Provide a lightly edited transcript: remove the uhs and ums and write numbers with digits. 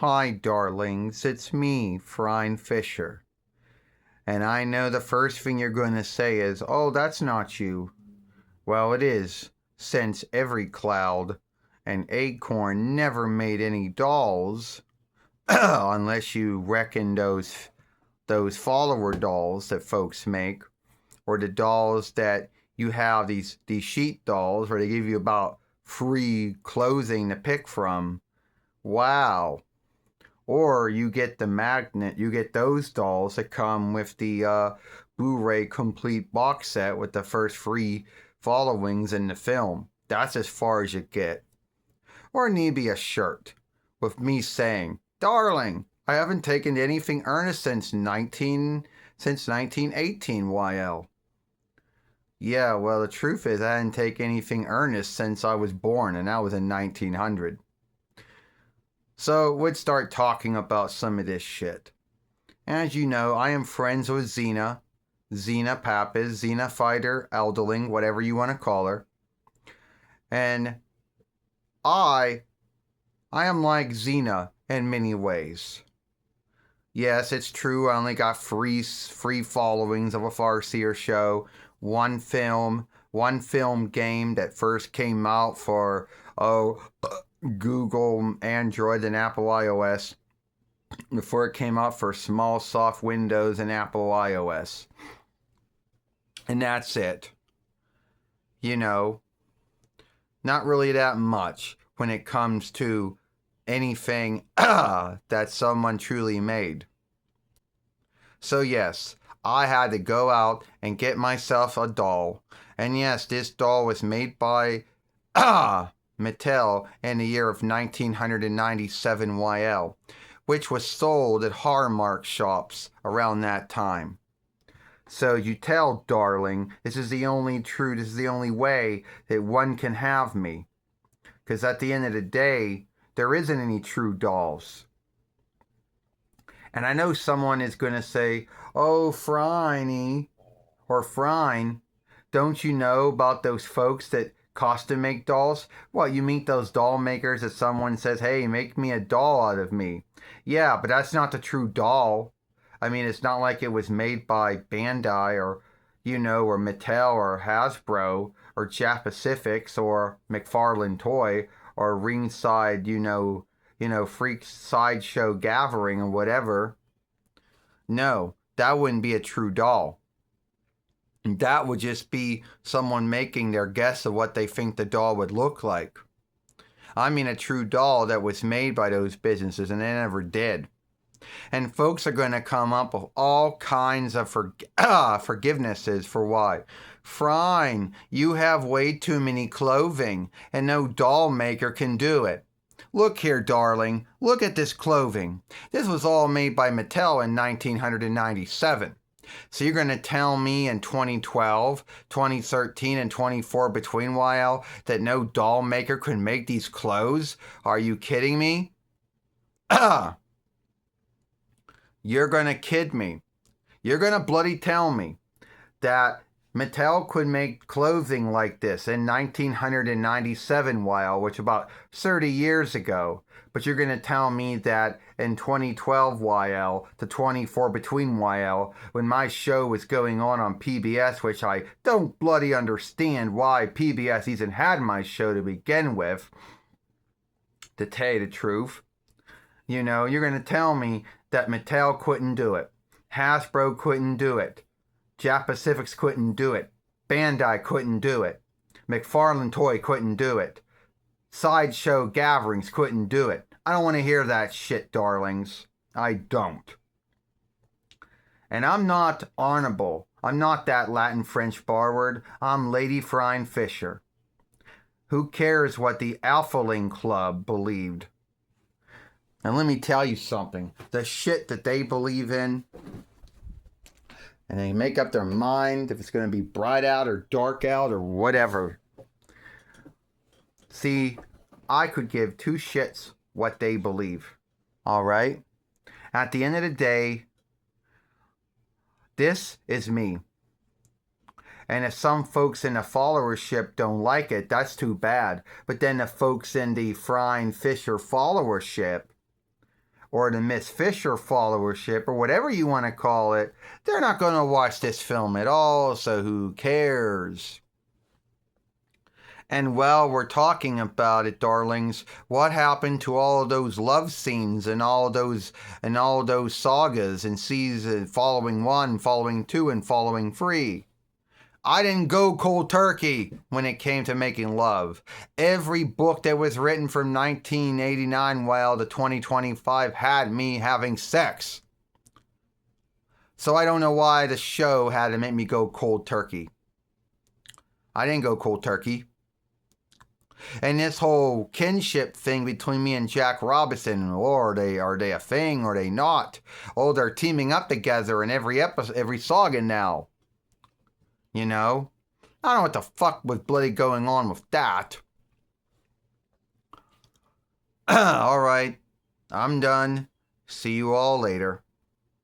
Hi, darlings, it's me, Phryne Fisher. And I know the first thing you're going to say is, oh, that's not you. Well, it is, since every cloud and acorn never made any dolls, unless you reckon those follower dolls that folks make, or the dolls that you have, these sheet dolls where they give you about free clothing to pick from. Wow. Or you get the magnet, you get those dolls that come with the Blu-ray complete box set with the first free followings in the film. That's as far as you get. Or maybe a shirt with me saying, "Darling, I haven't taken anything earnest since 1918 YL." Yeah, well, the truth is I didn't take anything earnest since I was born, and that was in 1900. So we'd start talking about some of this shit. As you know, I am friends with Xena Pappas, Xena Fighter, Elderling, whatever you want to call her. And I am like Xena in many ways. Yes, it's true, I only got free followings of a FARSEER show, one film game that first came out for, Google Android and Apple iOS before it came out for small soft Windows and Apple iOS. And that's it. You know, not really that much when it comes to anything that someone truly made. So yes, I had to go out and get myself a doll. And yes, this doll was made by Mattel in the year of 1997 YL, which was sold at Hallmark shops around that time. So you tell, darling, this is the only way that one can have me. Because at the end of the day, there isn't any true dolls. And I know someone is going to say, oh, Phryne, or Phryne, don't you know about those folks that costume make dolls? Well, you meet those doll makers that someone says, hey, make me a doll out of me. Yeah, but that's not the true doll. I mean, it's not like it was made by Bandai or Mattel or Hasbro or Japacifics or McFarlane Toy or Ringside, Freak Sideshow Gathering or whatever. No, that wouldn't be a true doll. That would just be someone making their guess of what they think the doll would look like. I mean a true doll that was made by those businesses and they never did. And folks are going to come up with all kinds of forgivenesses for why. Phryne, you have way too many clothing and no doll maker can do it. Look here, darling, look at this clothing. This was all made by Mattel in 1997. So you're going to tell me in 2012, 2013, and 24 between YL that no doll maker could make these clothes? Are you kidding me? You're going to kid me. You're going to bloody tell me that Mattel could make clothing like this in 1997 YL, which about 30 years ago. But you're going to tell me that in 2012 YL to 24 between YL, when my show was going on PBS, which I don't bloody understand why PBS even had my show to begin with, to tell you the truth, you're going to tell me that Mattel couldn't do it. Hasbro couldn't do it. Japacifics couldn't do it. Bandai couldn't do it. McFarlane Toy couldn't do it. Sideshow Gatherings couldn't do it. I don't want to hear that shit, darlings. I don't. And I'm not honorable. I'm not that Latin French bar word. I'm Lady Phryne Fisher. Who cares what the Alphaling Club believed? And let me tell you something. The shit that they believe in, and they make up their mind if it's going to be bright out or dark out or whatever. See, I could give two shits what they believe. All right? At the end of the day, this is me. And if some folks in the followership don't like it, that's too bad. But then the folks in the Phryne Fisher followership, or the Miss Fisher followership or whatever you want to call it, they're not going to watch this film at all, so who cares? And while we're talking about it, darlings, what happened to all of those love scenes and all those sagas and season following 1, following 2, and following 3? I didn't go cold turkey when it came to making love. Every book that was written from 1989 while to 2025 had me having sex. So I don't know why the show had to make me go cold turkey. I didn't go cold turkey. And this whole kinship thing between me and Jack Robinson, are they a thing or are they not? Oh, they're teaming up together in every episode, every saga now. You know? I don't know what the fuck was bloody going on with that. Alright, I'm done. See you all later.